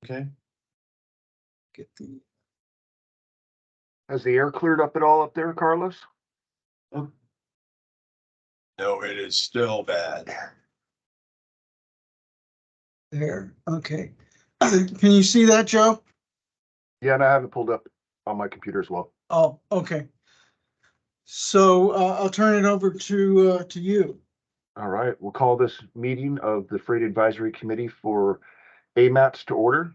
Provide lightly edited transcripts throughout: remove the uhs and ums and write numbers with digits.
Okay. Get the, Has the air cleared up at all up there, Carlos? Oh, No, it is still bad. there, okay. Can you see that, Joe? Yeah, and I have it pulled up on my computer as well. Oh, okay. So I'll turn it over to you. All right, we'll call this meeting of the Freight Advisory Committee for AMATS to order.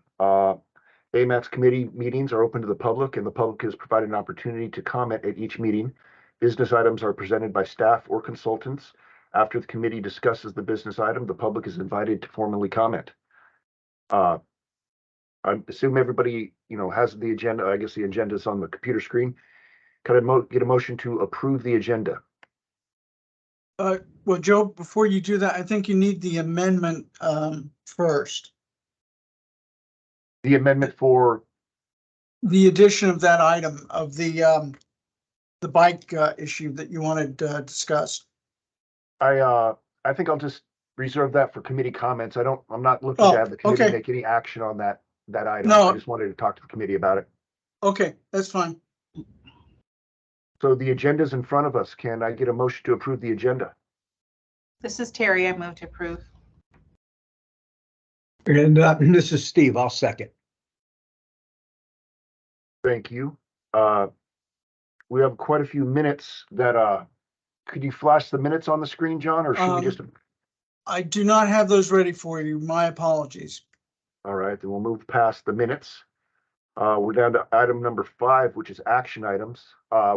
AMATS committee meetings are open to the public, and the public is provided an opportunity to comment at each meeting. Business items are presented by staff or consultants. After the committee discusses the business item, the public is invited to formally comment. I assume everybody, has the agenda. I guess the agenda is on the computer screen. Could I get a motion to approve the agenda? Well, Joe, before you do that, I think you need the amendment first. The amendment for, The addition of that item of the bike issue that you wanted discussed. I think I'll just reserve that for committee comments. I'm not looking to have the committee okay. make any action on that item. No. I just wanted to talk to the committee about it. Okay, that's fine. So the agenda's in front of us. Can I get a motion to approve the agenda? This is Terry. I move to approve. And this is Steve. I'll second. Thank you. We have quite a few minutes that, could you flash the minutes on the screen, John, or should we just? I do not have those ready for you. My apologies. All right, then we'll move past the minutes. We're down to item number 5, which is action items.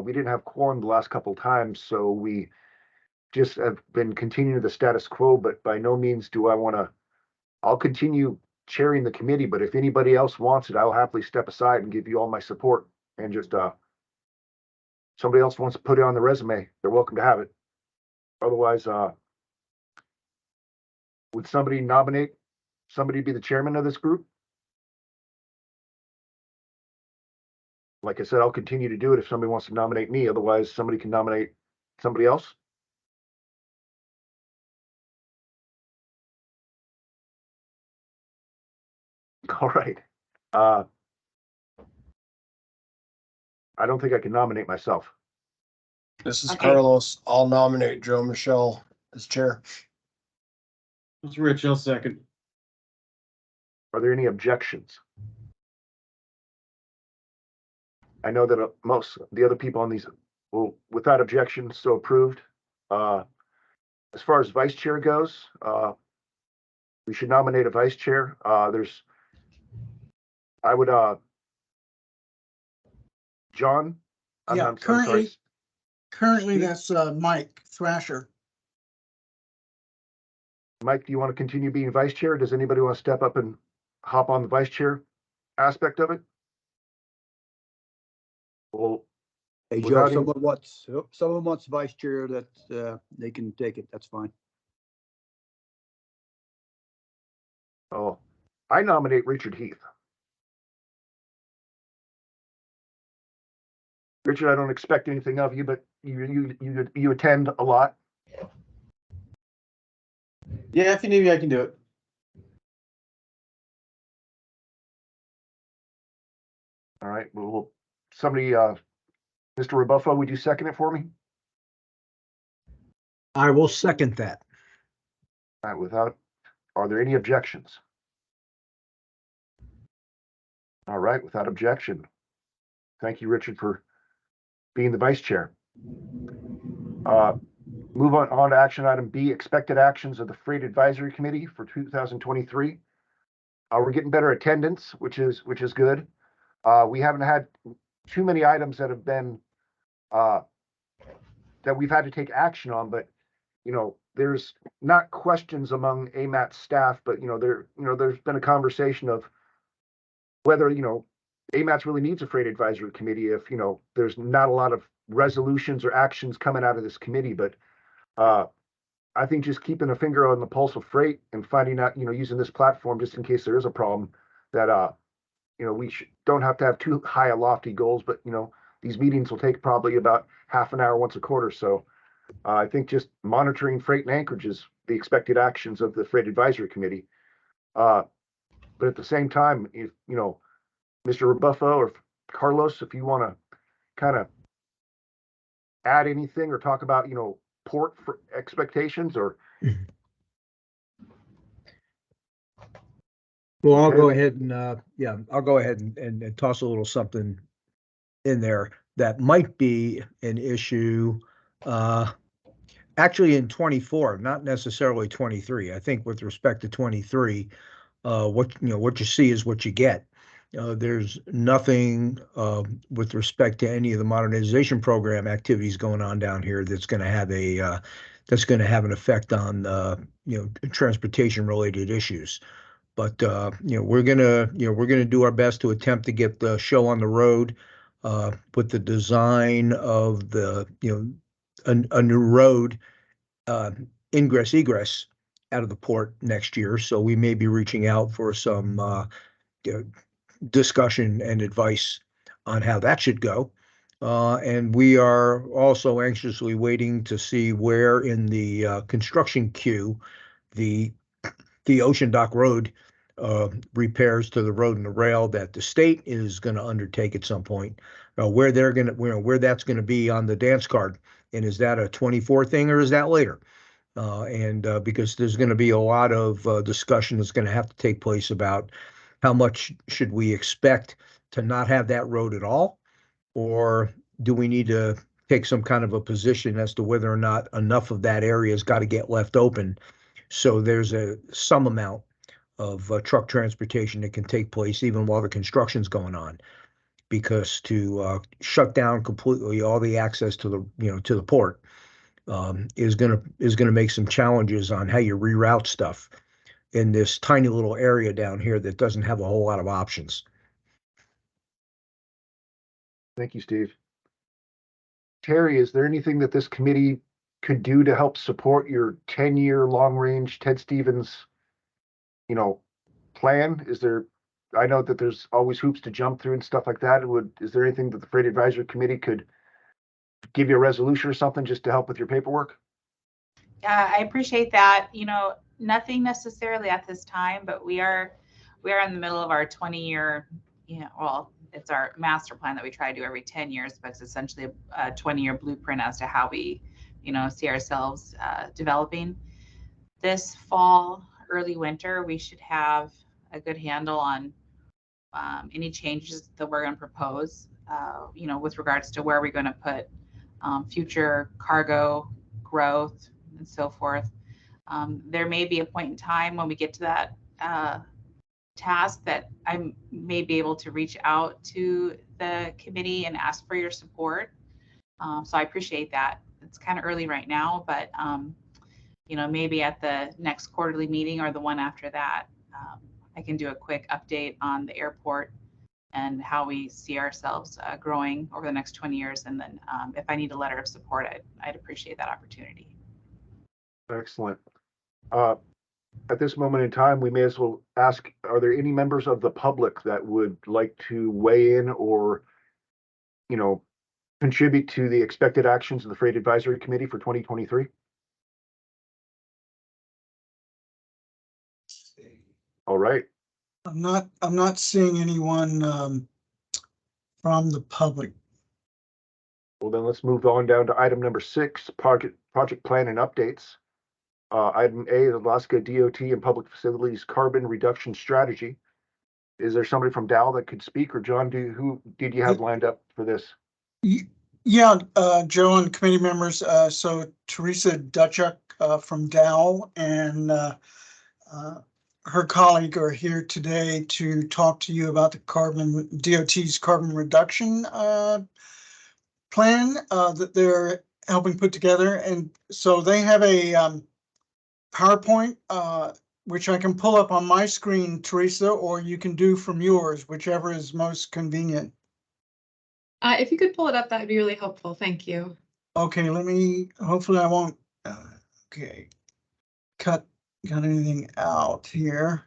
We didn't have quorum the last couple of times, so we just have been continuing the status quo, but by no means do I want to. I'll continue chairing the committee, but if anybody else wants it, I'll happily step aside and give you all my support. And just somebody else wants to put it on the resume, they're welcome to have it. Otherwise, would somebody nominate somebody to be the chairman of this group? Like I said, I'll continue to do it if somebody wants to nominate me. Otherwise, somebody can nominate somebody else. All right. I don't think I can nominate myself. This is Okay. Carlos. I'll nominate Joe Michelle as chair. it's Rich, I'll second. Are there any objections? I know that most of the other people on these will, without objection, so approved. As far as vice chair goes, we should nominate a vice chair. John? Yeah, I'm sorry. Currently that's Mike Thrasher. Mike, do you want to continue being vice chair? Does anybody want to step up and hop on the vice chair aspect of it? Well, Hey, Joe, Without any- someone wants vice chair, that they can take it. That's fine. oh, I nominate Richard Heath. Richard, I don't expect anything of you, but you attend a lot. Yeah, if you need me, I can do it. All right, well, somebody, Mr. Rebuffo, would you second it for me? I will second that. All right, are there any objections? All right, without objection. Thank you, Richard, for being the vice chair. Move on to action item B, expected actions of the Freight Advisory Committee for 2023. We're getting better attendance, which is good. We haven't had too many items that have been that we've had to take action on, but there's not questions among AMATS staff, but there's been a conversation of whether AMATS really needs a Freight Advisory Committee if there's not a lot of resolutions or actions coming out of this committee. But I think just keeping a finger on the pulse of freight and finding out, using this platform just in case there is a problem, that we don't have to have too high a lofty goals, but these meetings will take probably about half an hour once a quarter. So I think just monitoring freight and anchorage is the expected actions of the Freight Advisory Committee. But at the same time, if, you know, Mr. Rebuffo or Carlos, if you want to kind of add anything or talk about, you know, port for expectations or. Well, I'll Okay. go ahead and, yeah, I'll go ahead and toss a little something in there that might be an issue, actually in 24, not necessarily 23. I think with respect to 23, what you see is what you get. There's nothing with respect to any of the modernization program activities going on down here that's going to have an effect on transportation related issues. But we're gonna do our best to attempt to get the show on the road with the design of a new road ingress egress out of the port next year. So we may be reaching out for some you know, discussion and advice on how that should go. And we are also anxiously waiting to see where in the construction queue the Ocean Dock Road repairs to the road and the rail that the state is going to undertake at some point, where that's going to be on the dance card. And is that a 24 thing or is that later? Because there's going to be a lot of discussion that's going to have to take place about how much should we expect to not have that road at all, or do we need to take some kind of a position as to whether or not enough of that area has got to get left open so there's some amount of truck transportation that can take place even while the construction's going on, because to shut down completely all the access to the port is gonna make some challenges on how you reroute stuff in this tiny little area down here that doesn't have a whole lot of options. Thank you, Steve. Terry, is there anything that this committee could do to help support your 10-year long-range Ted Stevens, plan? I know that there's always hoops to jump through and stuff like that. Is there anything that the Freight Advisory Committee could give you a resolution or something just to help with your paperwork? Yeah, I appreciate that. Nothing necessarily at this time, but we are in the middle of our 20-year, it's our master plan that we try to do every 10 years, but it's essentially a 20-year blueprint as to how we, see ourselves developing. This fall, early winter, we should have a good handle on any changes that we're going to propose, with regards to where we're going to put future cargo growth and so forth. There may be a point in time when we get to that task that I may be able to reach out to the committee and ask for your support. So I appreciate that. It's kind of early right now, but maybe at the next quarterly meeting or the one after that, I can do a quick update on the airport and how we see ourselves growing over the next 20 years. And then if I need a letter of support, I'd appreciate that opportunity. Excellent. At this moment in time, we may as well ask, are there any members of the public that would like to weigh in or, contribute to the expected actions of the Freight Advisory Committee for 2023? All right. I'm not seeing anyone from the public. Well, then let's move on down to item number 6, project plan and updates. Item A, the Alaska DOT and Public Facilities Carbon Reduction Strategy. Is there somebody from Dow that could speak, or John, who did you have lined up for this? Yeah, Joe and committee members. So Teresa Dutchuk from Dow and her colleague are here today to talk to you about the DOT's carbon reduction plan that they're helping put together. And so they have a PowerPoint, which I can pull up on my screen, Teresa, or you can do from yours, whichever is most convenient. If you could pull it up, that'd be really helpful. Thank you. Okay, hopefully I won't, okay, cut anything out here.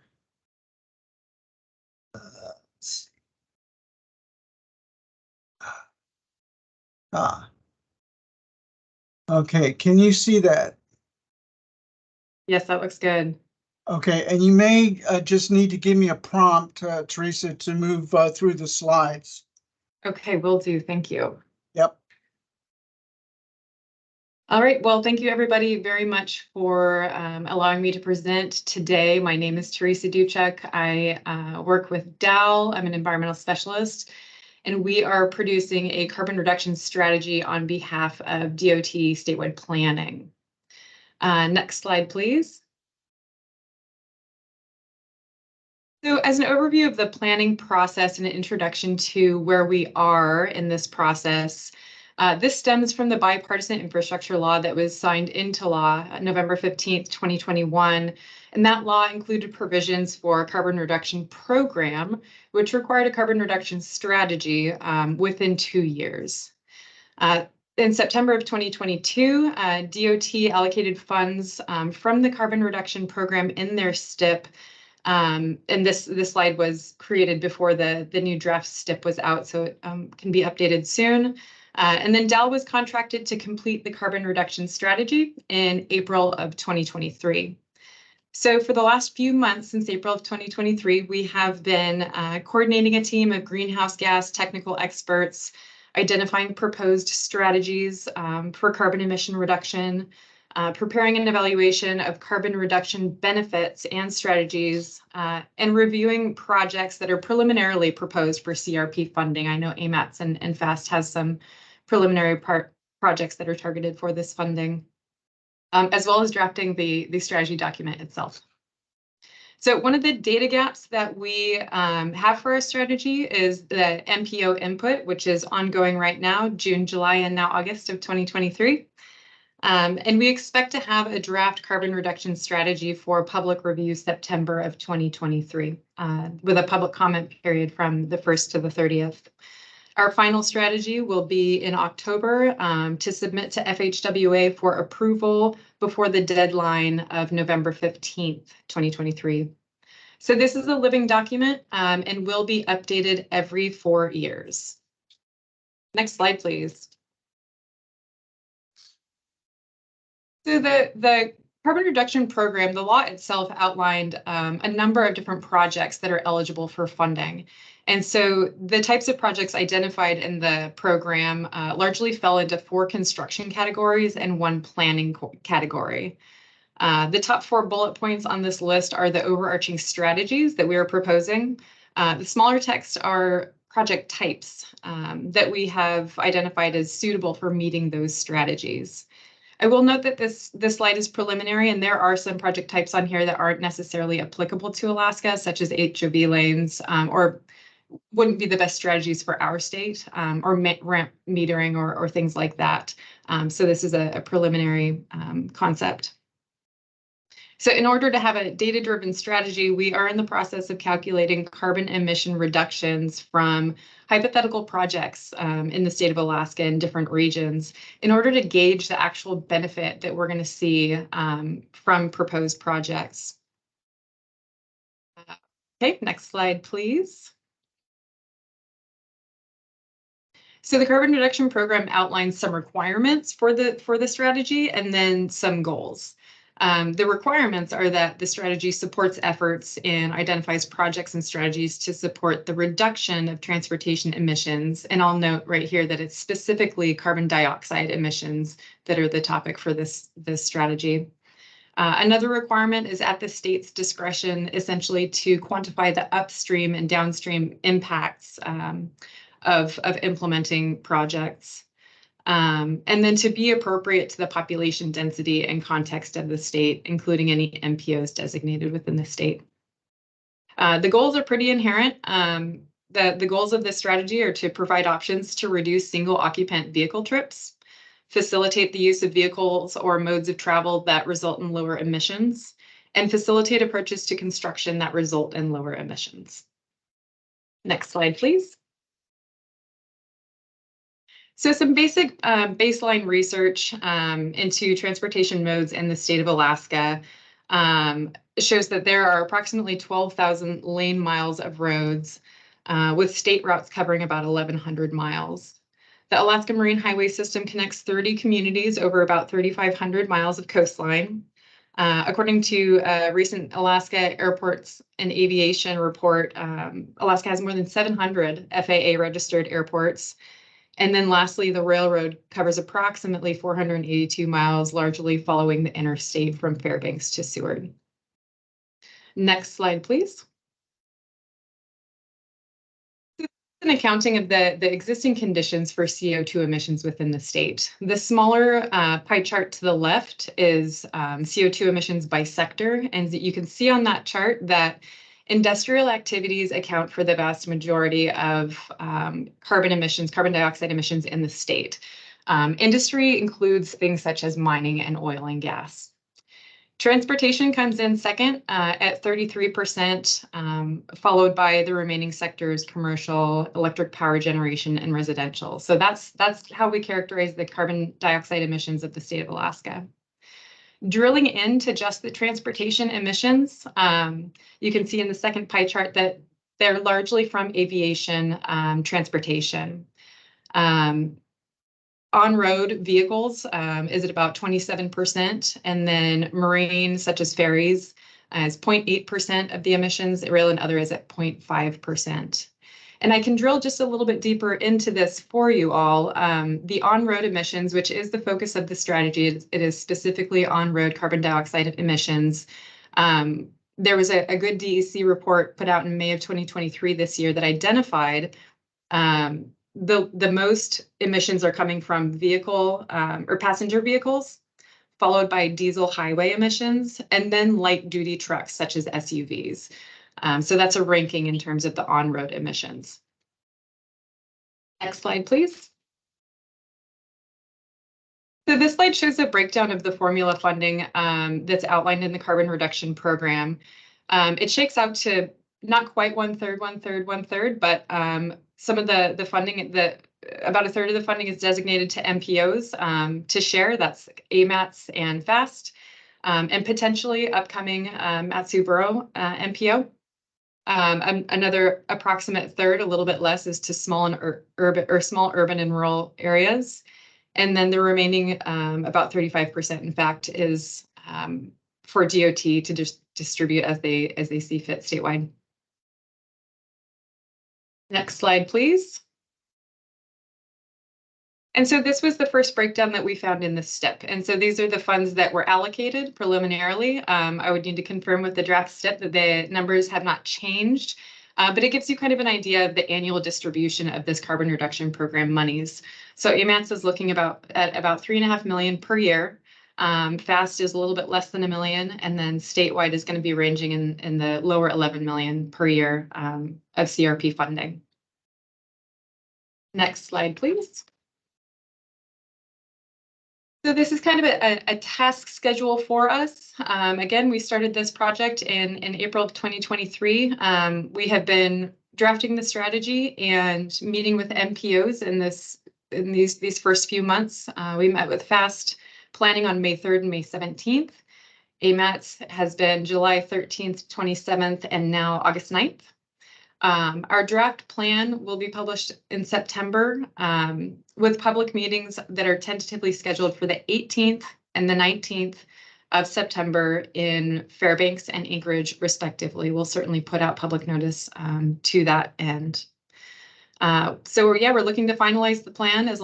Let's see. Okay, can you see that? Yes, that looks good. Okay, and you may just need to give me a prompt, Teresa, to move through the slides. Okay, will do. Thank you. Yep. All right, well, thank you everybody very much for allowing me to present today. My name is Teresa Duchek. I work with Dow. I'm an environmental specialist, and we are producing a carbon reduction strategy on behalf of DOT statewide planning. Next slide, please. So as an overview of the planning process and an introduction to where we are in this process, this stems from the bipartisan infrastructure law that was signed into law November 15th, 2021. And that law included provisions for a carbon reduction program, which required a carbon reduction strategy within 2 years. In September of 2022, DOT allocated funds from the carbon reduction program in their STIP. And this slide was created before the new draft STIP was out, so it can be updated soon. And then Dow was contracted to complete the carbon reduction strategy in April of 2023. So for the last few months since April of 2023, we have been coordinating a team of greenhouse gas technical experts, identifying proposed strategies for carbon emission reduction, preparing an evaluation of carbon reduction benefits and strategies, and reviewing projects that are preliminarily proposed for CRP funding. I know AMATS and FAST has some preliminary projects that are targeted for this funding, as well as drafting the strategy document itself. So one of the data gaps that we have for our strategy is the MPO input, which is ongoing right now, June, July, and now August of 2023. And we expect to have a draft carbon reduction strategy for public review September of 2023, with a public comment period from the 1st to the 30th. Our final strategy will be in October to submit to FHWA for approval before the deadline of November 15th, 2023. So this is a living document and will be updated every 4 years. Next slide, please. So the carbon reduction program, the law itself outlined a number of different projects that are eligible for funding. And so the types of projects identified in the program largely fell into 4 construction categories and 1 planning category. The top 4 bullet points on this list are the overarching strategies that we are proposing. The smaller text are project types that we have identified as suitable for meeting those strategies. I will note that this slide is preliminary, and there are some project types on here that aren't necessarily applicable to Alaska, such as HOV lanes, or wouldn't be the best strategies for our state, or ramp metering or things like that. So this is a preliminary concept. So in order to have a data-driven strategy, we are in the process of calculating carbon emission reductions from hypothetical projects in the state of Alaska in different regions in order to gauge the actual benefit that we're going to see from proposed projects. Okay, next slide, please. So the carbon reduction program outlines some requirements for the strategy and then some goals. The requirements are that the strategy supports efforts and identifies projects and strategies to support the reduction of transportation emissions. And I'll note right here that it's specifically carbon dioxide emissions that are the topic for this strategy. Another requirement is at the state's discretion, essentially to quantify the upstream and downstream impacts of implementing projects. And then to be appropriate to the population density and context of the state, including any MPOs designated within the state. The goals are pretty inherent. The goals of this strategy are to provide options to reduce single occupant vehicle trips, facilitate the use of vehicles or modes of travel that result in lower emissions, and facilitate approaches to construction that result in lower emissions. Next slide, please. So some basic baseline research into transportation modes in the state of Alaska shows that there are approximately 12,000 lane miles of roads, with state routes covering about 1,100 miles. The Alaska Marine Highway System connects 30 communities over about 3,500 miles of coastline. According to a recent Alaska Airports and Aviation report, Alaska has more than 700 FAA registered airports. And then lastly, the railroad covers approximately 482 miles, largely following the interstate from Fairbanks to Seward. Next slide, please. An accounting of the existing conditions for CO2 emissions within the state. The smaller pie chart to the left is CO2 emissions by sector. And you can see on that chart that industrial activities account for the vast majority of carbon dioxide emissions in the state. Industry includes things such as mining and oil and gas. Transportation comes in second at 33%, followed by the remaining sectors, commercial, electric power generation, and residential. So that's how we characterize the carbon dioxide emissions of the state of Alaska. Drilling into just the transportation emissions, you can see in the second pie chart that they're largely from aviation transportation. On-road vehicles is at about 27%, and then marine, such as ferries, is 0.8% of the emissions. Rail and other is at 0.5%. And I can drill just a little bit deeper into this for you all. The on-road emissions, which is the focus of the strategy, it is specifically on-road carbon dioxide emissions. There was a good DEC report put out in May of 2023 this year that identified the most emissions are coming from vehicle or passenger vehicles, followed by diesel highway emissions, and then light duty trucks such as SUVs. So that's a ranking in terms of the on-road emissions. Next slide, please. So this slide shows a breakdown of the formula funding that's outlined in the carbon reduction program. It shakes out to not quite 1/3, 1/3, 1/3, but some of the funding, about a third of the funding is designated to MPOs to share. That's AMATS and FAST, and potentially upcoming Matsu-Borough MPO. Another approximate third, a little bit less, is to small urban and rural areas. And then the remaining about 35%, in fact, is for DOT to just distribute as they see fit statewide. Next slide, please. And so this was the first breakdown that we found in this STIP. And so these are the funds that were allocated preliminarily. I would need to confirm with the draft STIP that the numbers have not changed, but it gives you kind of an idea of the annual distribution of this carbon reduction program monies. So AMATS is looking at about $3.5 million per year. FAST is a little bit less than $1 million, and then statewide is going to be ranging in the lower $11 million per year of CRP funding. Next slide, please. So this is kind of a task schedule for us. Again, we started this project in April of 2023. We have been drafting the strategy and meeting with MPOs in these first few months. We met with FAST planning on May 3rd and May 17th. AMATS has been July 13th, 27th, and now August 9th. Our draft plan will be published in September with public meetings that are tentatively scheduled for the 18th and the 19th of September in Fairbanks and Anchorage, respectively. We'll certainly put out public notice to that end. So yeah, we're looking to finalize the plan as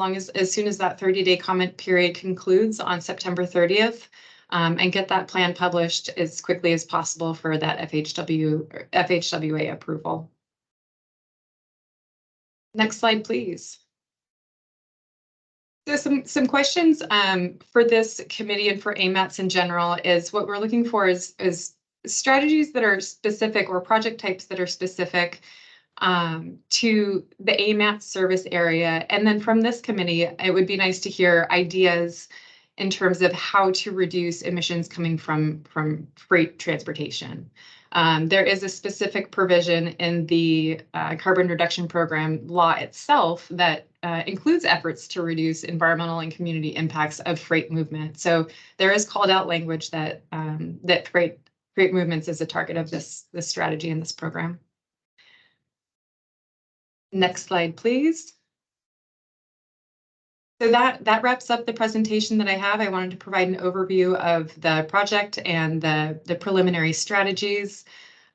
soon as that 30-day comment period concludes on September 30th, and get that plan published as quickly as possible for that FHWA approval. Next slide, please. So some questions for this committee and for AMATS in general is what we're looking for is strategies that are specific or project types that are specific to the AMATS service area. And then from this committee, it would be nice to hear ideas in terms of how to reduce emissions coming from freight transportation. There is a specific provision in the carbon reduction program law itself that includes efforts to reduce environmental and community impacts of freight movement. So there is called out language that that freight movements is a target of this strategy in this program. Next slide, please. So that wraps up the presentation that I have. I wanted to provide an overview of the project and the preliminary strategies.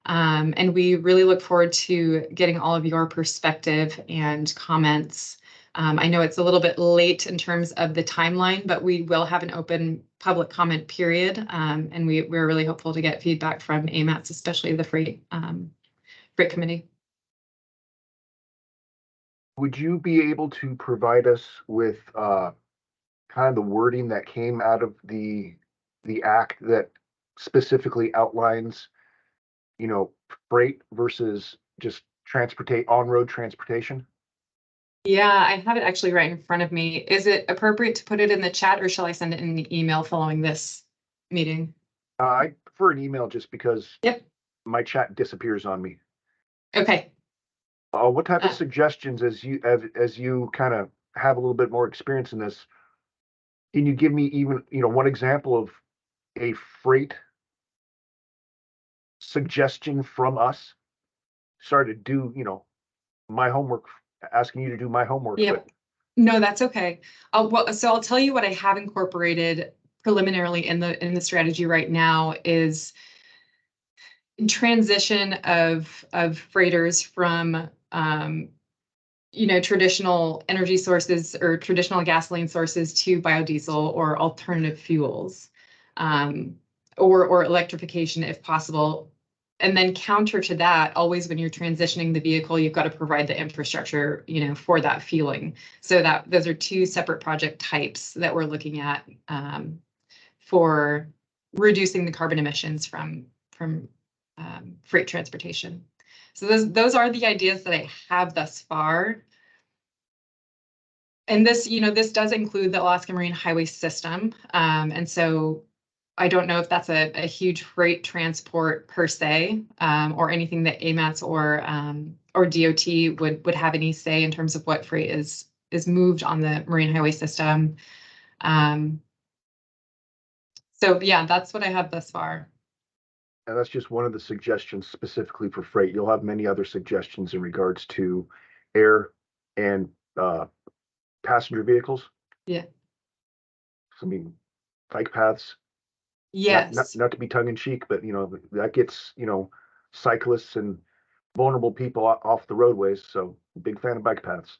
And we really look forward to getting all of your perspective and comments. I know it's a little bit late in terms of the timeline, but we will have an open public comment period. And we're really hopeful to get feedback from AMATS, especially the freight committee. Would you be able to provide us with kind of the wording that came out of the act that specifically outlines, freight versus just on-road transportation? Yeah, I have it actually right in front of me. Is it appropriate to put it in the chat, or shall I send it in an email following this meeting? I prefer an email just because Yep. my chat disappears on me. Okay. What type of suggestions, as you kind of have a little bit more experience in this, can you give me even, one example of a freight suggestion from us? Sorry to do, my homework, asking you to do my homework. Yeah. But No, that's okay. So I'll tell you what I have incorporated preliminarily in the strategy right now is transition of freighters from traditional energy sources or traditional gasoline sources to biodiesel or alternative fuels, or electrification if possible. And then counter to that, always when you're transitioning the vehicle, you've got to provide the infrastructure, for that fueling. So that those are two separate project types that we're looking at for reducing the carbon emissions from freight transportation. So those are the ideas that I have thus far. And this, this does include the Alaska Marine Highway System. And so I don't know if that's a huge freight transport per se, or anything that AMATS or DOT would have any say in terms of what freight is moved on the Marine Highway System. So yeah, that's what I have thus far. And that's just one of the suggestions specifically for freight. You'll have many other suggestions in regards to air and passenger vehicles. Yeah. I mean, bike paths. Yes. Not to be tongue in cheek, but that gets cyclists and vulnerable people off the roadways. So big fan of bike paths.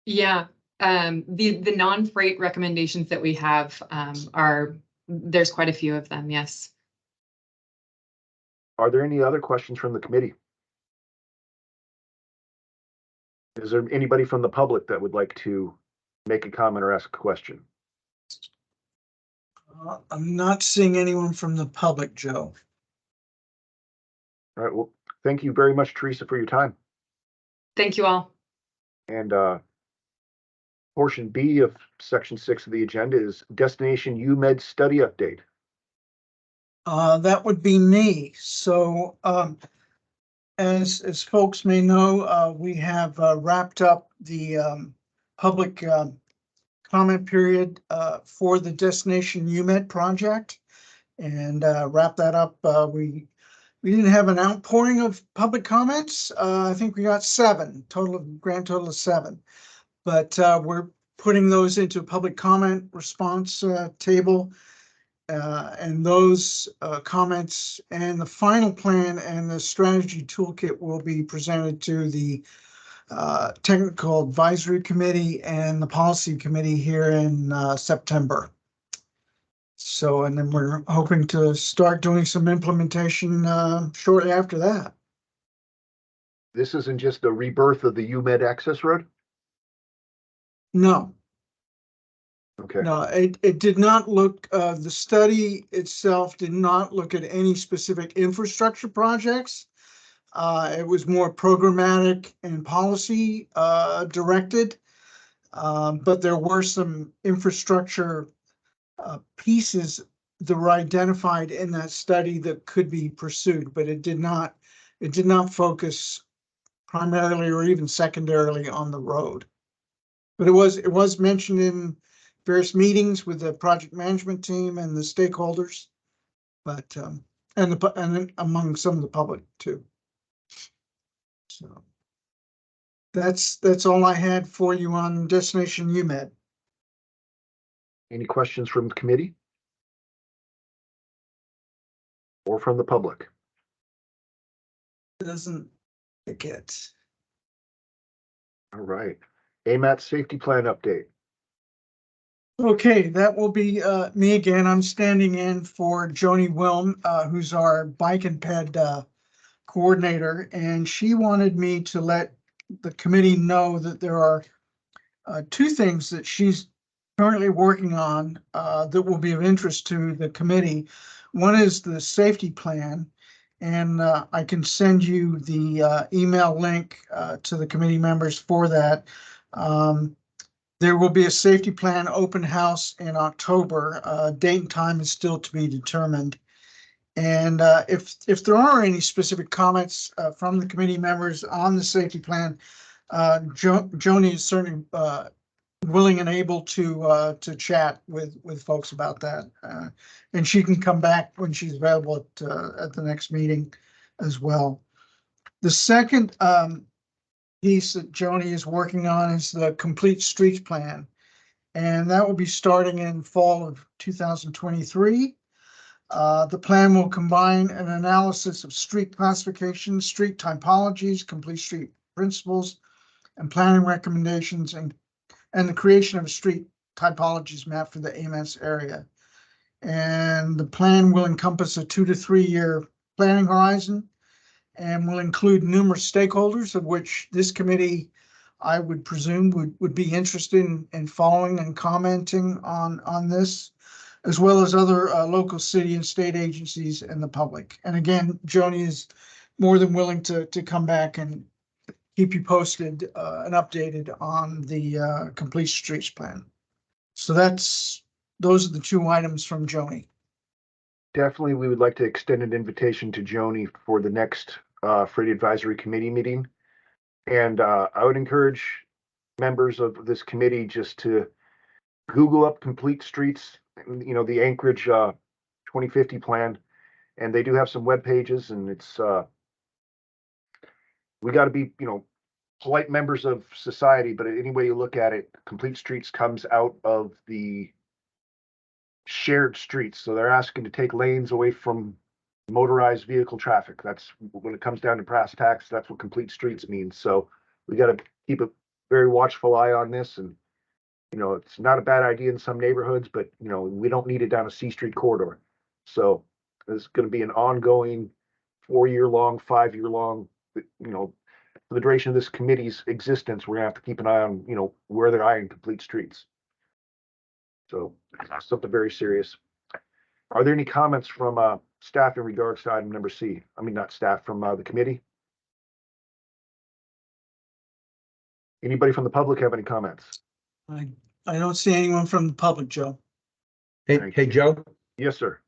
Yeah. The non-freight recommendations that we have there's quite a few of them. Yes. Are there any other questions from the committee? Is there anybody from the public that would like to make a comment or ask a question? I'm not seeing anyone from the public, Joe. All right. Well, thank you very much, Teresa, for your time. Thank you all. And portion B of section 6 of the agenda is Destination UMED study update. That would be me. So as folks may know, we have wrapped up the public comment period for the Destination UMED project, and wrap that up. We didn't have an outpouring of public comments. I think we got 7 grand total of 7, but we're putting those into a public comment response table, and those comments and the final plan and the strategy toolkit will be presented to the technical advisory committee and the policy committee here in September. So, and then we're hoping to start doing some implementation shortly after that. This isn't just a rebirth of the UMED access road? No. Okay. No, it did not look, the study itself did not look at any specific infrastructure projects. It was more programmatic and policy directed, but there were some infrastructure pieces that were identified in that study that could be pursued, but it did not focus primarily or even secondarily on the road. But it was mentioned in various meetings with the project management team and the stakeholders, but and among some of the public too. So that's all I had for you on Destination UMED. Any questions from the committee? Or from the public? Doesn't get. All right. AMATS safety plan update. Okay, that will be me again. I'm standing in for Joni Wilm, who's our bike and ped coordinator, and she wanted me to let the committee know that there are two things that she's currently working on that will be of interest to the committee. One is the safety plan, and I can send you the email link to the committee members for that. There will be a safety plan open house in October. Date and time is still to be determined. And if there are any specific comments from the committee members on the safety plan, Joni is certainly willing and able to chat with folks about that. And she can come back when she's available at the next meeting as well. The second piece that Joni is working on is the complete streets plan. And that will be starting in fall of 2023. The plan will combine an analysis of street classification, street typologies, complete street principles, and planning recommendations, and the creation of a street typologies map for the AMATS area. And the plan will encompass a 2 to 3 year planning horizon and will include numerous stakeholders, of which this committee, I would presume, would be interested in following and commenting on this, as well as other local city and state agencies and the public. And again, Joni is more than willing to come back and keep you posted and updated on the complete streets plan. So those are the two items from Joni. Definitely, we would like to extend an invitation to Joni for the next Freight Advisory Committee meeting. And I would encourage members of this committee just to Google up complete streets, you know, the Anchorage 2050 plan. And they do have some web pages, and it's we got to be, you know, polite members of society, but any way you look at it, complete streets comes out of the shared streets. So they're asking to take lanes away from motorized vehicle traffic. That's when it comes down to brass tacks, that's what complete streets means. So we got to keep a very watchful eye on this. And, you know, it's not a bad idea in some neighborhoods, but, you know, we don't need it down a C Street corridor. So there's going to be an ongoing 4-year long, 5-year long, you know, for the duration of this committee's existence, we're gonna have to keep an eye on, you know, where they're eyeing complete streets. So something very serious. Are there any comments from staff in regards to item number C? I mean, not staff, from the committee? Anybody from the public have any comments? I don't see anyone from the public, Joe. Thank Hey, you. Joe. Yes, sir.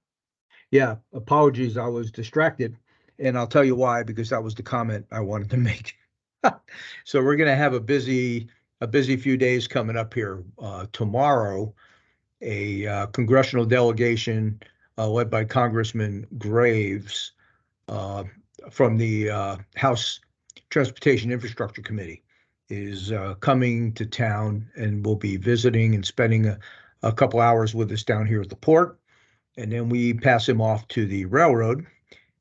Yeah, apologies. I was distracted, and I'll tell you why, because that was the comment I wanted to make. So we're going to have a busy few days coming up here. Tomorrow, a congressional delegation led by Congressman Graves from the House Transportation Infrastructure Committee is coming to town and will be visiting and spending a couple hours with us down here at the port. And then we pass him off to the railroad,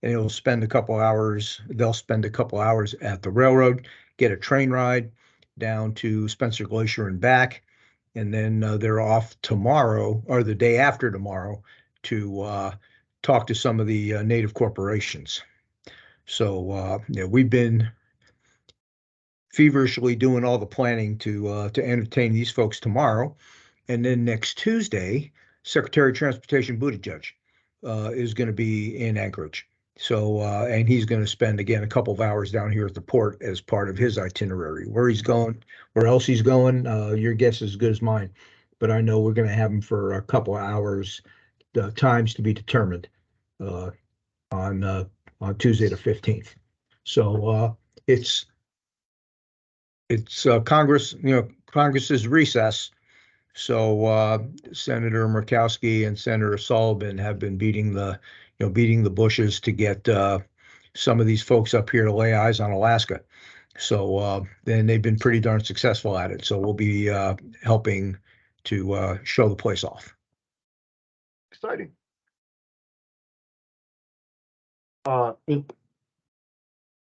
and they'll spend a couple hours at the railroad, get a train ride down to Spencer Glacier and back. And then they're off tomorrow or the day after tomorrow to talk to some of the native corporations. So yeah, we've been feverishly doing all the planning to entertain these folks tomorrow. And then next Tuesday, Secretary of Transportation Buttigieg is going to be in Anchorage. So, and he's going to spend, again, a couple of hours down here at the port as part of his itinerary. Where he's going, where else he's going, your guess is as good as mine. But I know we're going to have him for a couple of hours, times to be determined, on Tuesday the 15th. So it's Congress, you know, Congress's recess. So Senator Murkowski and Senator Sullivan have been beating the bushes to get some of these folks up here to lay eyes on Alaska. So then they've been pretty darn successful at it. So we'll be helping to show the place off. Exciting.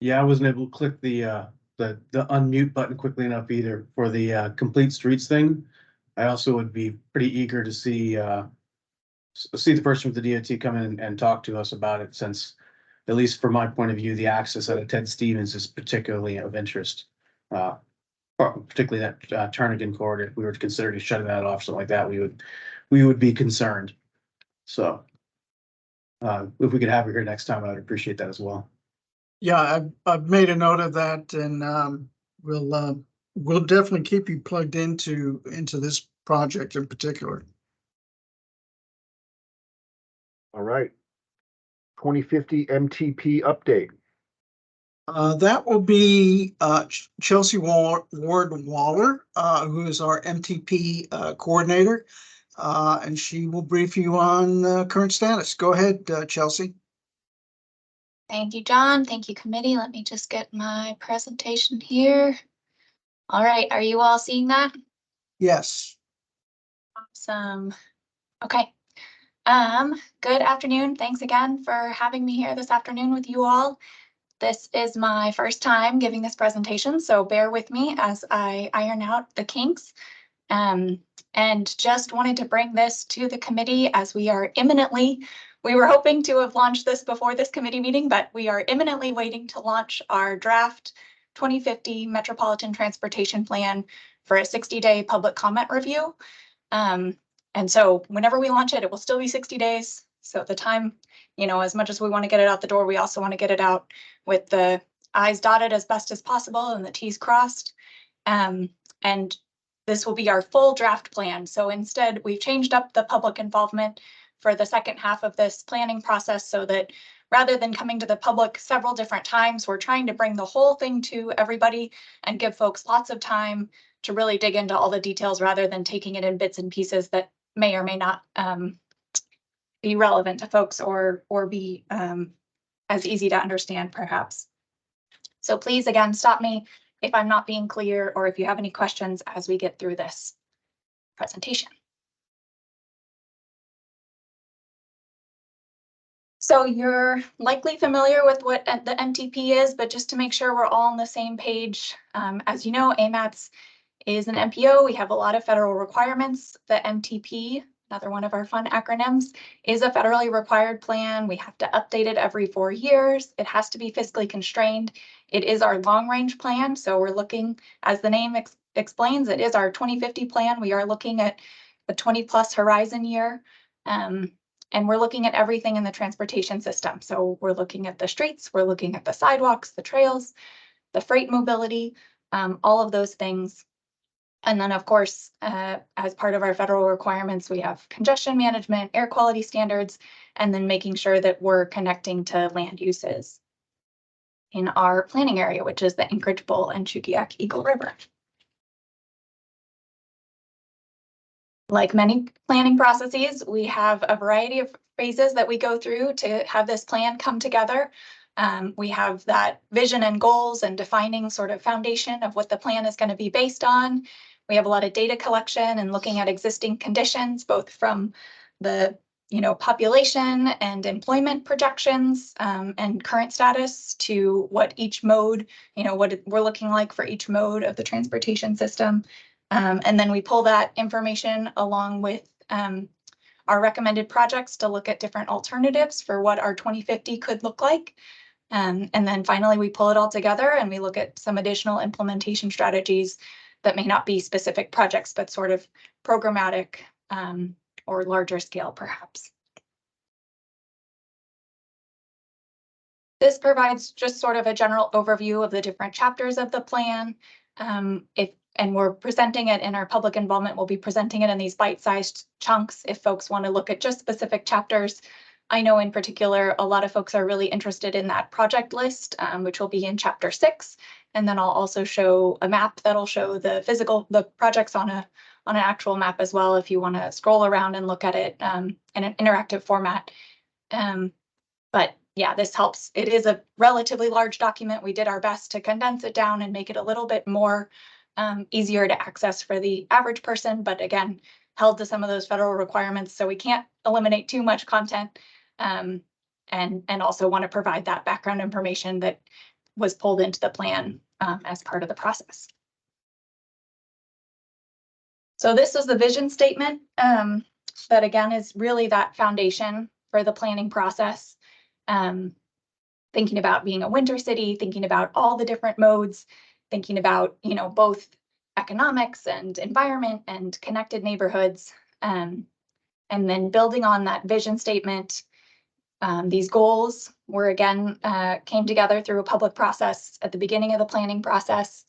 Yeah, I wasn't able to click the unmute button quickly enough either for the complete streets thing. I also would be pretty eager to see the person with the DOT come in and talk to us about it, since at least from my point of view, the access out of Ted Stevens is particularly of interest. Particularly that Turnigan corridor. If we were to consider shutting that off, something like that, we would be concerned. So if we could have her here next time, I'd appreciate that as well. Yeah, I've made a note of that, and we'll definitely keep you plugged into this project in particular. All right. 2050 MTP update. That will be Chelsea Ward Waller, who is our MTP coordinator, and she will brief you on current status. Go ahead, Chelsea. Thank you, John. Thank you, committee. Let me just get my presentation here. All right, are you all seeing that? Yes. Awesome. Okay. Good afternoon. Thanks again for having me here this afternoon with you all. This is my first time giving this presentation, so bear with me as I iron out the kinks. And just wanted to bring this to the committee as we were hoping to have launched this before this committee meeting, but we are imminently waiting to launch our draft 2050 Metropolitan Transportation Plan for a 60-day public comment review. And so whenever we launch it, it will still be 60 days. So at the time, as much as we want to get it out the door, we also want to get it out with the I's dotted as best as possible and the T's crossed. And this will be our full draft plan. So instead, we've changed up the public involvement for the second half of this planning process, so that rather than coming to the public several different times, we're trying to bring the whole thing to everybody and give folks lots of time to really dig into all the details, rather than taking it in bits and pieces that may or may not be relevant to folks or be as easy to understand, perhaps. So please, again, stop me if I'm not being clear, or if you have any questions as we get through this presentation. So you're likely familiar with what the MTP is, but just to make sure we're all on the same page, as you know, AMATS is an MPO. We have a lot of federal requirements. The MTP, another one of our fun acronyms, is a federally required plan. We have to update it every 4 years. It has to be fiscally constrained. It is our long-range plan. So we're looking, as the name explains, it is our 2050 plan. We are looking at a 20+ horizon year. And we're looking at everything in the transportation system. So we're looking at the streets, we're looking at the sidewalks, the trails, the freight mobility, all of those things. And then, of course, as part of our federal requirements, we have congestion management, air quality standards, and then making sure that we're connecting to land uses in our planning area, which is the Anchorage Bull and Chukiak Eagle River. Like many planning processes, we have a variety of phases that we go through to have this plan come together. We have that vision and goals and defining sort of foundation of what the plan is going to be based on. We have a lot of data collection and looking at existing conditions, both from the population and employment projections and current status, to what each mode, what we're looking like for each mode of the transportation system. And then we pull that information along with our recommended projects to look at different alternatives for what our 2050 could look like. And then finally, we pull it all together and we look at some additional implementation strategies that may not be specific projects, but sort of programmatic or larger scale, perhaps. This provides just sort of a general overview of the different chapters of the plan. And we're presenting it in our public involvement. We'll be presenting it in these bite-sized chunks if folks want to look at just specific chapters. I know in particular, a lot of folks are really interested in that project list, which will be in chapter 6. And then I'll also show a map that'll show the projects on an actual map as well, if you want to scroll around and look at it in an interactive format. But yeah, this helps. It is a relatively large document. We did our best to condense it down and make it a little bit more easier to access for the average person. But again, held to some of those federal requirements, so we can't eliminate too much content. And also want to provide that background information that was pulled into the plan as part of the process. So this was the vision statement that again is really that foundation for the planning process. Thinking about being a winter city, thinking about all the different modes, thinking about, you know, both economics and environment and connected neighborhoods. And then building on that vision statement, these goals were again came together through a public process at the beginning of the planning process,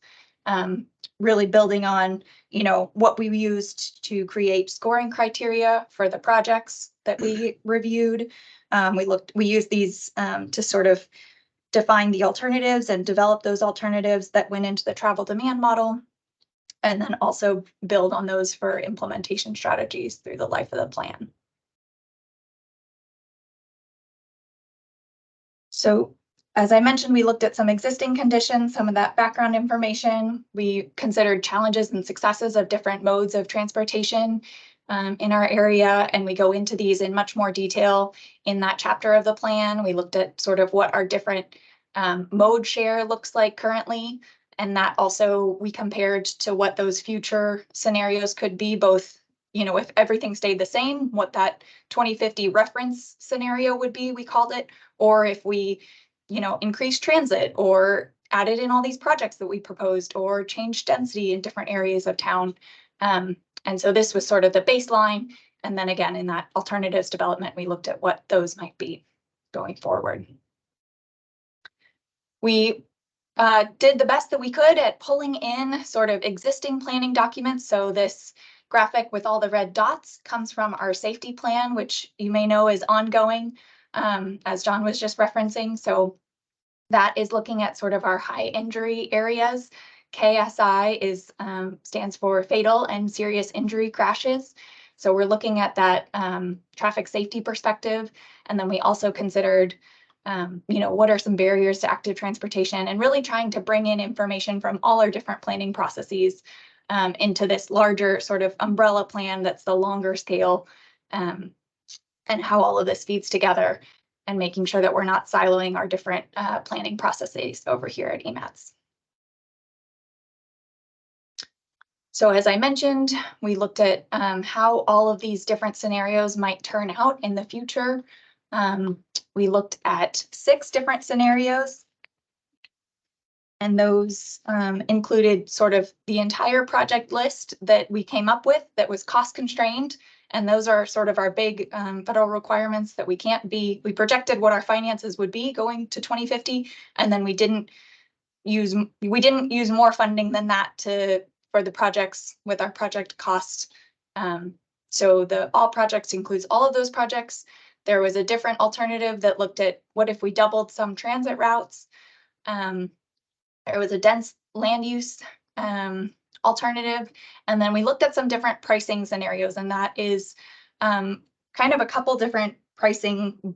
really building on, you know, what we used to create scoring criteria for the projects that we reviewed. We used these to sort of define the alternatives and develop those alternatives that went into the travel demand model, and then also build on those for implementation strategies through the life of the plan. So as I mentioned, we looked at some existing conditions, some of that background information. We considered challenges and successes of different modes of transportation in our area, and we go into these in much more detail in that chapter of the plan. We looked at sort of what our different mode share looks like currently, and that also we compared to what those future scenarios could be, both, you know, if everything stayed the same, what that 2050 reference scenario would be, we called it, or if we, you know, increased transit or added in all these projects that we proposed or changed density in different areas of town. And so this was sort of the baseline. And then again, in that alternatives development, we looked at what those might be going forward. We did the best that we could at pulling in sort of existing planning documents. So this graphic with all the red dots comes from our safety plan, which you may know is ongoing, as John was just referencing. So that is looking at sort of our high injury areas. KSI is stands for fatal and serious injury crashes. So we're looking at that traffic safety perspective. And then we also considered, you know, what are some barriers to active transportation, and really trying to bring in information from all our different planning processes into this larger sort of umbrella plan that's the longer scale, and how all of this feeds together, and making sure that we're not siloing our different planning processes over here at AMATS. So as I mentioned, we looked at how all of these different scenarios might turn out in the future. We looked at 6 different scenarios, and those included sort of the entire project list that we came up with that was cost constrained. And those are sort of our big federal requirements that we projected what our finances would be going to 2050. And then we didn't use more funding than that for the projects with our project cost. So the all projects includes all of those projects. There was a different alternative that looked at what if we doubled some transit routes. There was a dense land use alternative. And then we looked at some different pricing scenarios, and that is kind of a couple different pricing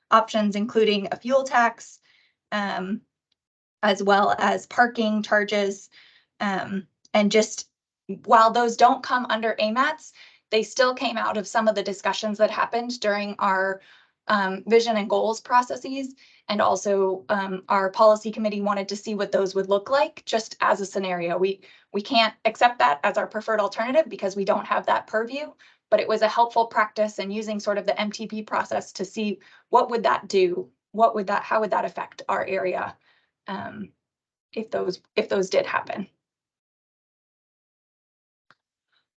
options, including a fuel tax, as well as parking charges. And just while those don't come under AMATS, they still came out of some of the discussions that happened during our vision and goals processes. And also our policy committee wanted to see what those would look like just as a scenario. We can't accept that as our preferred alternative because we don't have that purview, but it was a helpful practice in using sort of the MTP process to see what would that do? How would that affect our area if those did happen?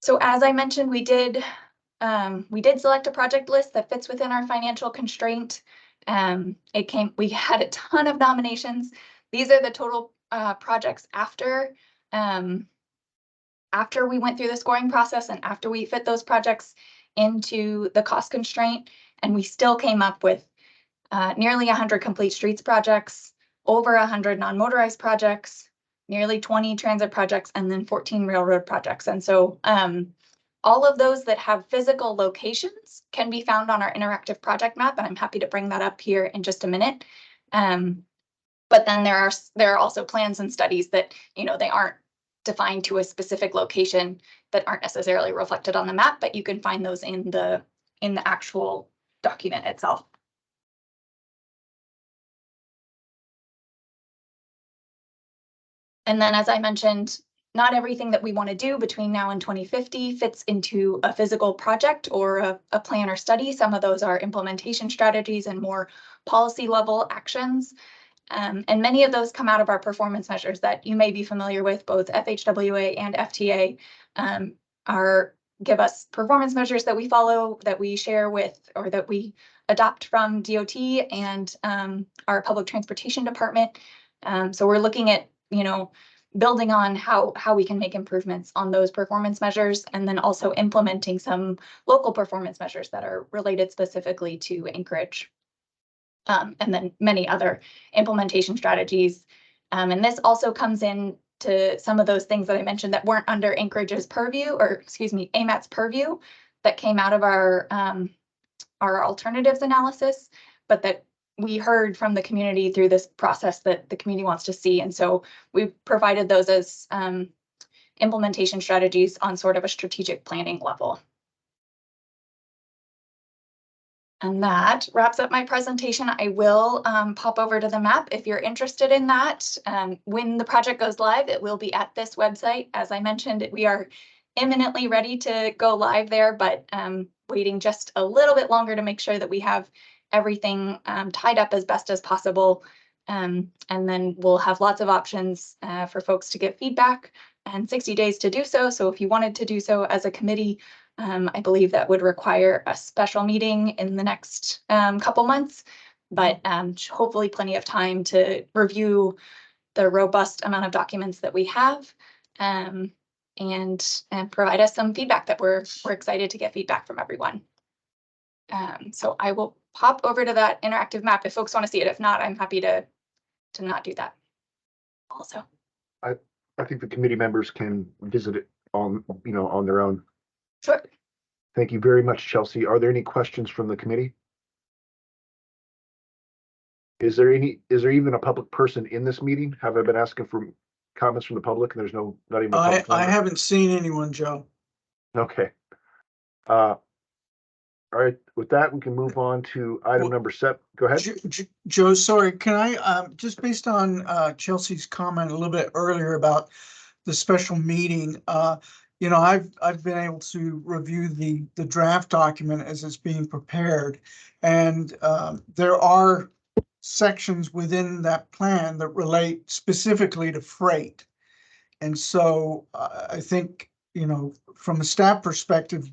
So as I mentioned, we did select a project list that fits within our financial constraint. We had a ton of nominations. These are the total projects after we went through the scoring process and after we fit those projects into the cost constraint, and we still came up with nearly 100 complete streets projects, over 100 non-motorized projects, nearly 20 transit projects, and then 14 railroad projects. And so all of those that have physical locations can be found on our interactive project map, and I'm happy to bring that up here in just a minute. But then there are also plans and studies that, you know, they aren't defined to a specific location that aren't necessarily reflected on the map, but you can find those in the actual document itself. And then, as I mentioned, not everything that we want to do between now and 2050 fits into a physical project or a plan or study. Some of those are implementation strategies and more policy level actions. And many of those come out of our performance measures that you may be familiar with. Both FHWA and FTA give us performance measures that we follow, that we share with, or that we adopt from DOT and our public transportation department. So we're looking at, building on how we can make improvements on those performance measures, and then also implementing some local performance measures that are related specifically to Anchorage. And then many other implementation strategies. And this also comes in to some of those things that I mentioned that weren't under Anchorage's purview, or excuse me, AMATS purview, that came out of our alternatives analysis, but that we heard from the community through this process that the community wants to see. And so we've provided those as implementation strategies on sort of a strategic planning level. And that wraps up my presentation. I will pop over to the map if you're interested in that. When the project goes live, it will be at this website. As I mentioned, we are imminently ready to go live there, but waiting just a little bit longer to make sure that we have everything tied up as best as possible. And then we'll have lots of options for folks to get feedback and 60 days to do so. So if you wanted to do so as a committee, I believe that would require a special meeting in the next couple months, but hopefully plenty of time to review the robust amount of documents that we have and provide us some feedback that we're excited to get feedback from everyone. So I will pop over to that interactive map if folks want to see it. If not, I'm happy to not do that also. I think the committee members can visit it on their own. Sure. Thank you very much, Chelsea. Are there any questions from the committee? Is there even a public person in this meeting? Have I been asking for comments from the public and there's not even a public I member? haven't seen anyone, Joe. Okay. All right, with that, we can move on to item number 7. Go ahead. Joe, sorry, can I, just based on Chelsea's comment a little bit earlier about the special meeting, I've been able to review the draft document as it's being prepared, and there are sections within that plan that relate specifically to freight. And so I think, from a staff perspective,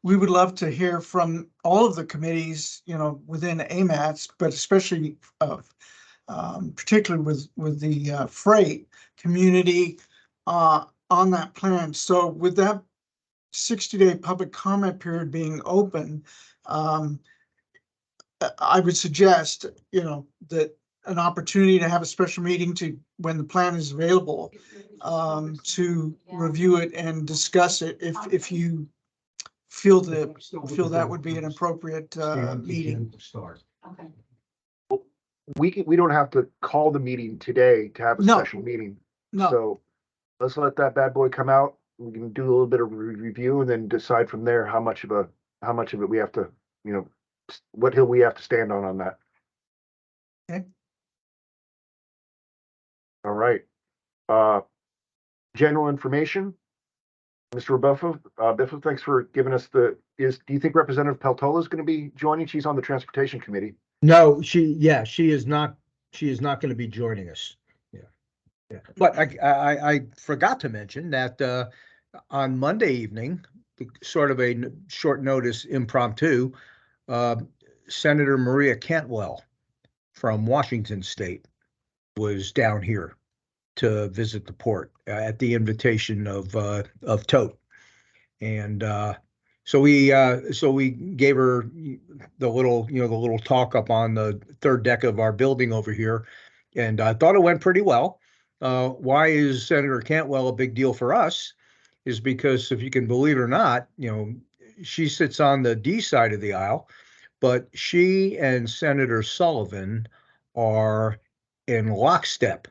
we would love to hear from all of the committees, within AMATS, but especially particularly with the freight community on that plan. So with that 60-day public comment period being open, I would suggest, that an opportunity to have a special meeting when the plan is available, to review it and discuss it if you feel that would be an appropriate meeting. Okay. We don't have to call the meeting today to have a No. special meeting. No, So let's let that bad boy come out. We can do a little bit of review and then decide from there how much of it we have to, what hill we have to stand on that. Okay. All right. General information. Mr. Biffo, thanks for giving us do you think Representative Peltola is going to be joining? She's on the Transportation Committee. No, she is not going to be joining us. Yeah. But I forgot to mention that on Monday evening, sort of a short notice impromptu, Senator Maria Cantwell from Washington State was down here to visit the port at the invitation of Tote. And so we gave her the little talk up on the third deck of our building over here, and I thought it went pretty well. Why is Senator Cantwell a big deal for us? Is because, if you can believe it or not, she sits on the D side of the aisle, but she and Senator Sullivan are in lockstep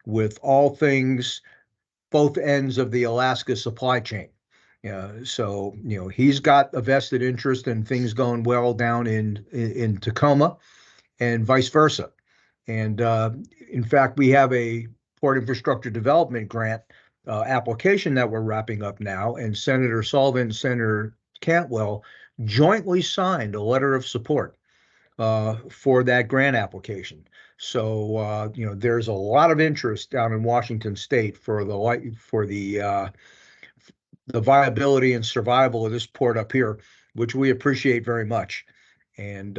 with all things both ends of the Alaska supply chain. So, he's got a vested interest in things going well down in Tacoma and vice versa. And in fact, we have a port infrastructure development grant application that we're wrapping up now, and Senator Sullivan and Senator Cantwell jointly signed a letter of support for that grant application. So there's a lot of interest down in Washington State for the viability and survival of this port up here, which we appreciate very much. And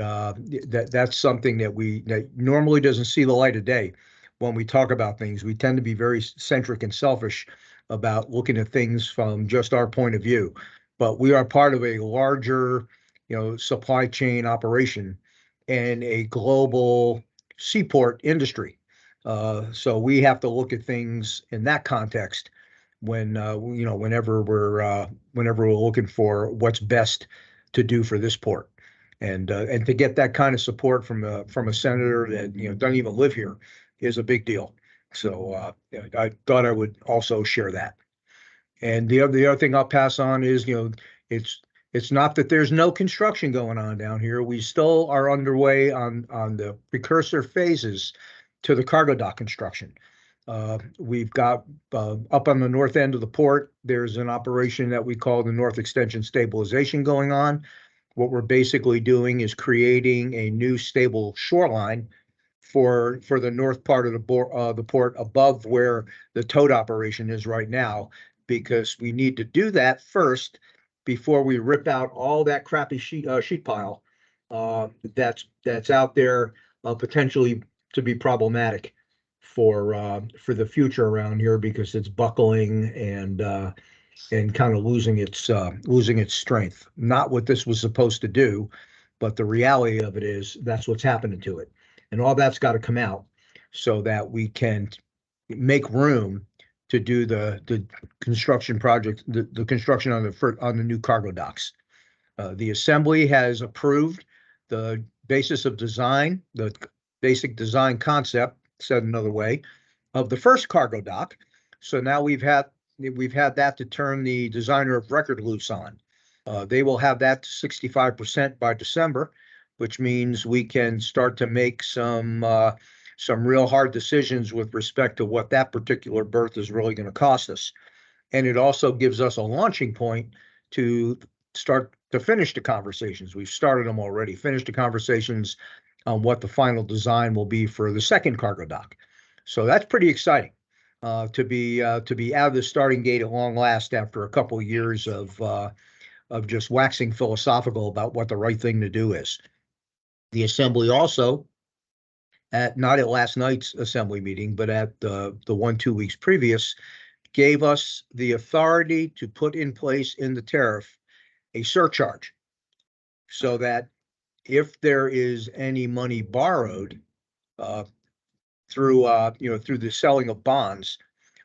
that's something that normally doesn't see the light of day when we talk about things. We tend to be very centric and selfish about looking at things from just our point of view. But we are part of a larger, supply chain operation and a global seaport industry. So we have to look at things in that context whenever we're looking for what's best to do for this port. And to get that kind of support from a senator that doesn't even live here is a big deal. So I thought I would also share that. And the other thing I'll pass on is it's not that there's no construction going on down here. We still are underway on the precursor phases to the cargo dock construction. We've got up on the north end of the port, there's an operation that we call the North Extension Stabilization going on. What we're basically doing is creating a new stable shoreline for the north part of the port above where the tote operation is right now, because we need to do that first before we rip out all that crappy sheet pile that's out there potentially to be problematic for the future around here, because it's buckling and kind of losing its strength. Not what this was supposed to do, but the reality of it is that's what's happening to it. And all that's got to come out so that we can make room to do the construction project, the construction on the new cargo docks. The Assembly has approved the basis of design, the basic design concept, said another way, of the first cargo dock. So now we've had that to turn the designer of record loose on. They will have that to 65% by December, which means we can start to make some real hard decisions with respect to what that particular berth is really going to cost us. And it also gives us a launching point to start to finish the conversations. We've started them already, finished the conversations on what the final design will be for the second cargo dock. So that's pretty exciting to be out of the starting gate at long last after a couple of years of just waxing philosophical about what the right thing to do is. The Assembly also, not at last night's Assembly meeting, but at the 1-2 weeks previous, gave us the authority to put in place in the tariff a surcharge, so that if there is any money borrowed through the selling of bonds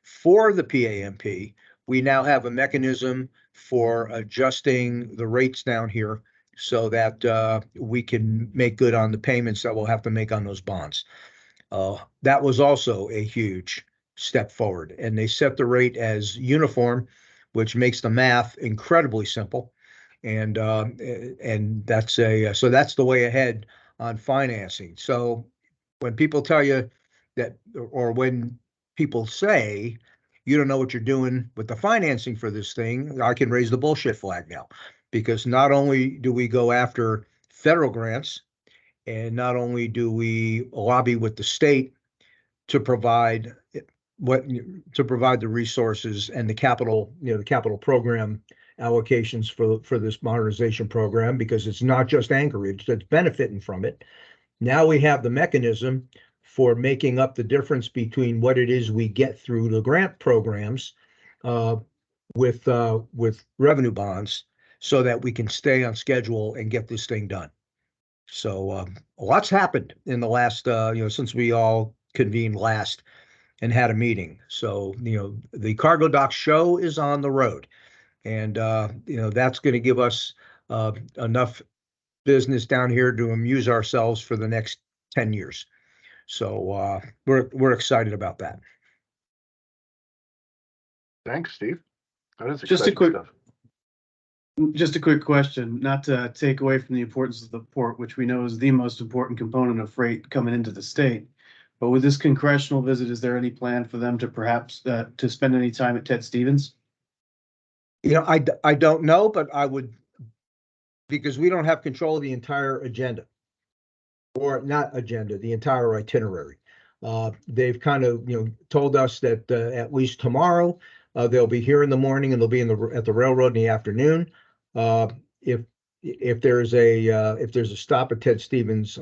for the PAMP, we now have a mechanism for adjusting the rates down here so that we can make good on the payments that we'll have to make on those bonds. That was also a huge step forward, and they set the rate as uniform, which makes the math incredibly simple. And that's so that's the way ahead on financing. So when people tell you that, or when people say you don't know what you're doing with the financing for this thing, I can raise the bullshit flag now, because not only do we go after federal grants, and not only do we lobby with the state to provide the resources and the capital program allocations for this modernization program, because it's not just Anchorage that's benefiting from it. Now we have the mechanism for making up the difference between what it is we get through the grant programs with revenue bonds, so that we can stay on schedule and get this thing done. So a lot's happened in the last since we all convened last and had a meeting. So the cargo dock show is on the road. And, that's going to give us enough business down here to amuse ourselves for the next 10 years. So we're excited about that. Thanks, Steve. That is Just a exciting quick- stuff. Just a quick question, not to take away from the importance of the port, which we know is the most important component of freight coming into the state. But with this congressional visit, is there any plan for them to perhaps, to spend any time at Ted Stevens? You know, I don't know, but I would, because we don't have control of the entire agenda. Or not agenda, the entire itinerary. They've kind of, told us that at least tomorrow, they'll be here in the morning and they'll be at the railroad in the afternoon. If there's a stop at Ted Stevens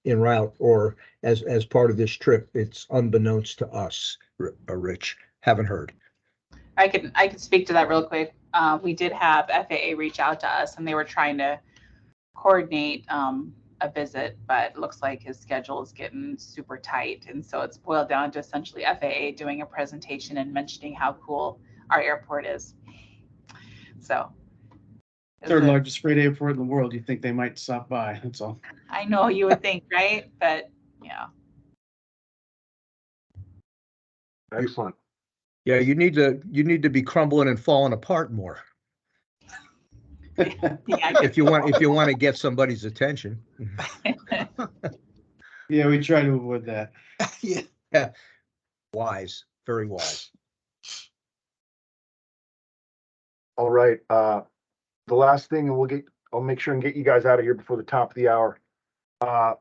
en route or as part of this trip, it's unbeknownst to us, Rich. Haven't heard. I can speak to that real quick. We did have FAA reach out to us and they were trying to coordinate a visit, but it looks like his schedule is getting super tight. And so it's boiled down to essentially FAA doing a presentation and mentioning how cool our airport is. So. Third largest freight airport in the world, you think they might stop by, that's all. I know you would think, right? But yeah. Excellent. Yeah, you need to be crumbling and falling apart more. Yeah, If you want to get somebody's attention. Yeah, we try to avoid that. Yeah. Wise, very wise. All right. The last thing, and I'll make sure and get you guys out of here before the top of the hour. I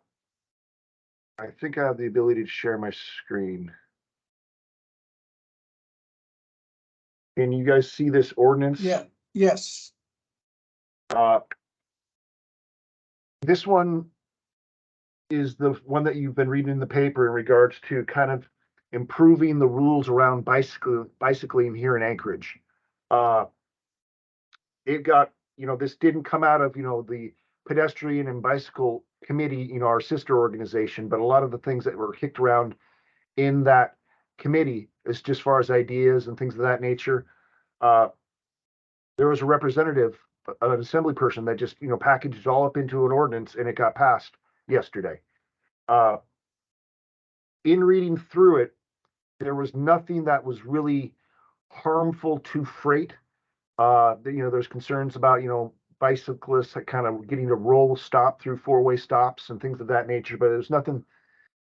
think I have the ability to share my screen. Can you guys see this ordinance? Yeah, yes. This one is the one that you've been reading in the paper in regards to kind of improving the rules around bicycling here in Anchorage. It got, this didn't come out of, the pedestrian and bicycle committee, our sister organization, but a lot of the things that were kicked around in that committee is just as far as ideas and things of that nature. There was a representative, an assembly person that just, packaged it all up into an ordinance and it got passed yesterday. In reading through it, there was nothing that was really harmful to freight. There's concerns about, bicyclists kind of getting to roll stop through four-way stops and things of that nature, but there's nothing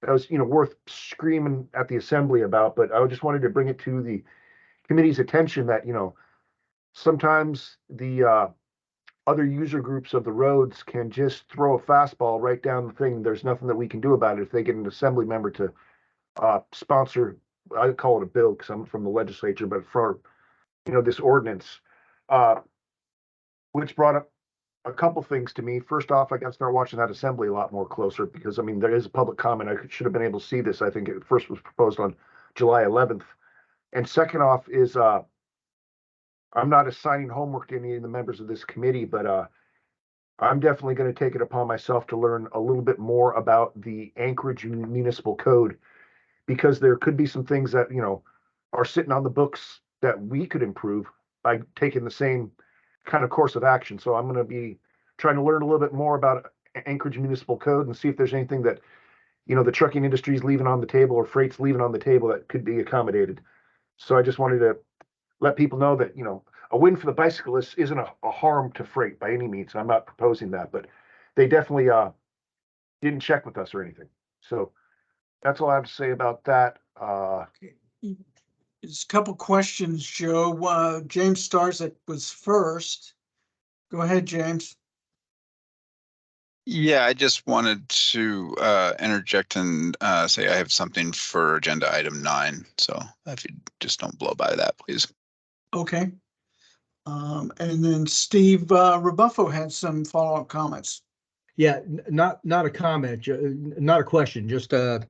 that was, worth screaming at the assembly about. But I just wanted to bring it to the committee's attention that, sometimes the other user groups of the roads can just throw a fastball right down the thing. There's nothing that we can do about it if they get an assembly member to sponsor, I call it a bill because I'm from the legislature, but for, this ordinance, which brought up a couple things to me. First off, I got to start watching that assembly a lot more closer because, there is a public comment. I should have been able to see this. I think it first was proposed on July 11th. And second off is, I'm not assigning homework to any of the members of this committee, but I'm definitely going to take it upon myself to learn a little bit more about the Anchorage Municipal Code, because there could be some things that, are sitting on the books that we could improve by taking the same kind of course of action. So I'm going to be trying to learn a little bit more about Anchorage Municipal Code and see if there's anything that, the trucking industry is leaving on the table or freight's leaving on the table that could be accommodated. So I just wanted to let people know that, a win for the bicyclists isn't a harm to freight by any means. I'm not proposing that, but they definitely didn't check with us or anything. So that's all I have to say about that. There's a couple questions, Joe. James Starzak was first. Go ahead, James. Yeah, I just wanted to interject and say I have something for agenda item 9. So if you just don't blow by that, please. Okay. And then Steve Rebuffo had some follow-up comments. Yeah, not a comment, not a question, just a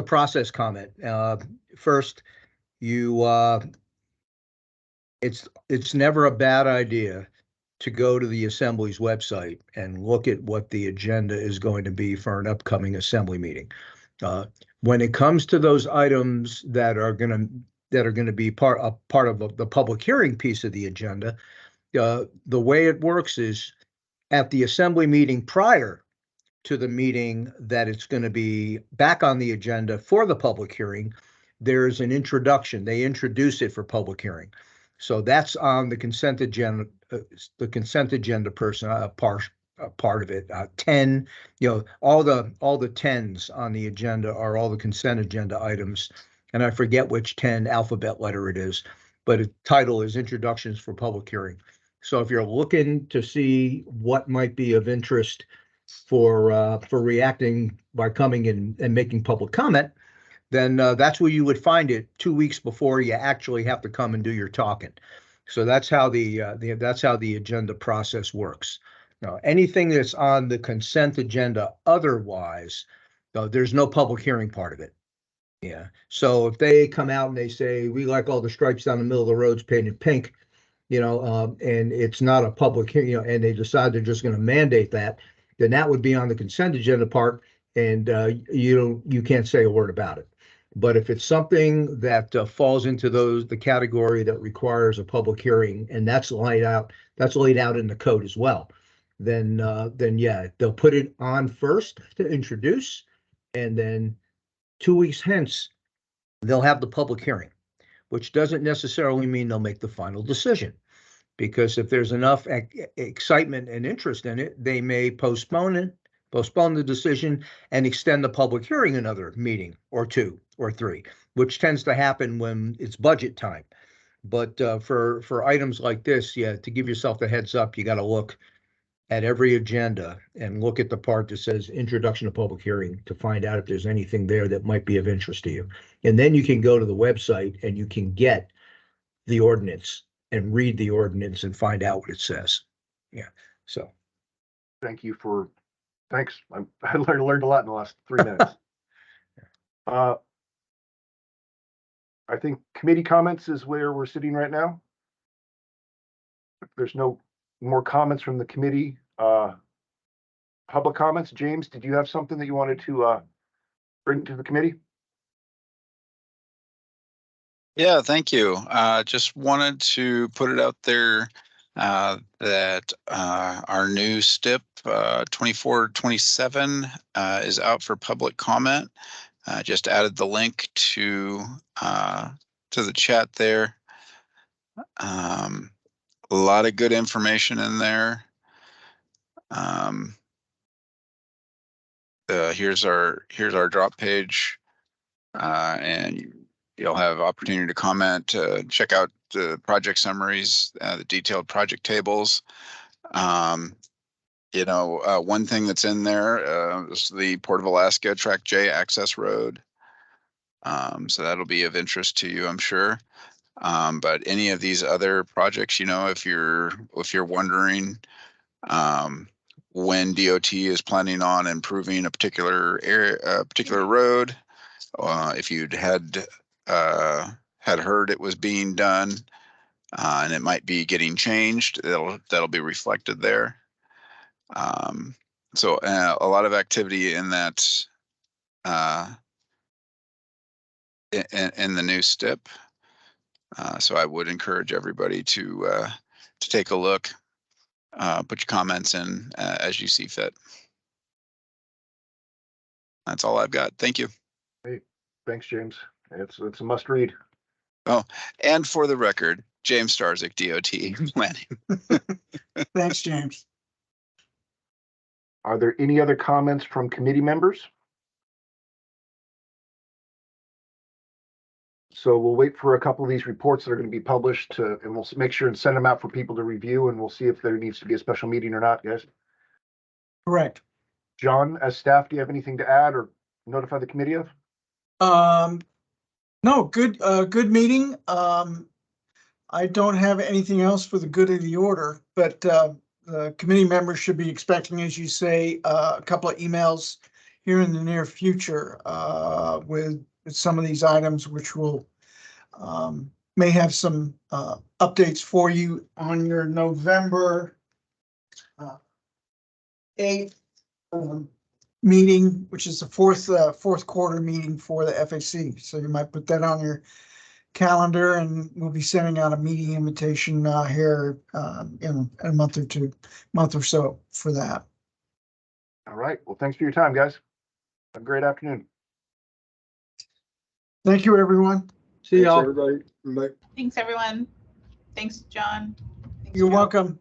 process comment. First, it's never a bad idea to go to the Assembly's website and look at what the agenda is going to be for an upcoming Assembly meeting. When it comes to those items that are going to be part of the public hearing piece of the agenda, the way it works is at the Assembly meeting prior to the meeting that it's going to be back on the agenda for the public hearing, there's an introduction. They introduce it for public hearing. So that's on the consent agenda, person, part of it. 10, all the 10s on the agenda are all the consent agenda items. And I forget which 10 alphabet letter it is, but the title is Introductions for Public Hearing. So if you're looking to see what might be of interest for reacting by coming in and making public comment, then that's where you would find it 2 weeks before you actually have to come and do your talking. So that's how the agenda process works. Now, anything that's on the consent agenda otherwise, there's no public hearing part of it. Yeah. So if they come out and they say, we like all the stripes down the middle of the roads painted pink, and it's not a public hearing, and they decide they're just going to mandate that, then that would be on the consent agenda part, and you can't say a word about it. But if it's something that falls into the category that requires a public hearing, and that's laid out in the code as well, then yeah, they'll put it on first to introduce, and then 2 weeks hence, they'll have the public hearing, which doesn't necessarily mean they'll make the final decision. Because if there's enough excitement and interest in it, they may postpone the decision and extend the public hearing another meeting or 2 or 3, which tends to happen when it's budget time. But for items like this, yeah, to give yourself the heads up, you got to look at every agenda and look at the part that says introduction to public hearing to find out if there's anything there that might be of interest to you. And then you can go to the website and you can get the ordinance and read the ordinance and find out what it says. Yeah. So. Thanks. I learned a lot in the last 3 minutes. I think committee comments is where we're sitting right now. If there's no more comments from the committee, public comments. James, did you have something that you wanted to bring to the committee? Yeah, thank you. Just wanted to put it out there that our new STIP 2427 is out for public comment. Just added the link to the chat there. A lot of good information in there. Here's our drop page, and you'll have opportunity to comment, check out the project summaries, the detailed project tables. One thing that's in there is the Port of Alaska Track J access road. So that'll be of interest to you, I'm sure. But any of these other projects, if you're wondering when DOT is planning on improving a particular area, a particular road, if you'd had heard it was being done and it might be getting changed, that'll be reflected there. So a lot of activity in that in the new STIP. So I would encourage everybody to take a look, put your comments in as you see fit. That's all I've got. Thank you. Hey, thanks, James. It's a must read. Oh, and for the record, James Starzyk, DOT Planning. Thanks, James. Are there any other comments from committee members? So we'll wait for a couple of these reports that are going to be published and we'll make sure and send them out for people to review, and we'll see if there needs to be a special meeting or not, guys. Correct. John, as staff, do you have anything to add or notify the committee of? No, good meeting. I don't have anything else for the good of the order, but the committee members should be expecting, as you say, a couple of emails here in the near future with some of these items, which will may have some updates for you on your November 8th meeting, which is the fourth quarter meeting for the FAC. So you might put that on your calendar, and we'll be sending out a meeting invitation here in a month or so for that. All right. Well, thanks for your time, guys. Have a great afternoon. Thank you, everyone. See Thanks, y'all. everybody. Bye. Thanks, everyone. Thanks, John. Thanks, You're Joe. welcome.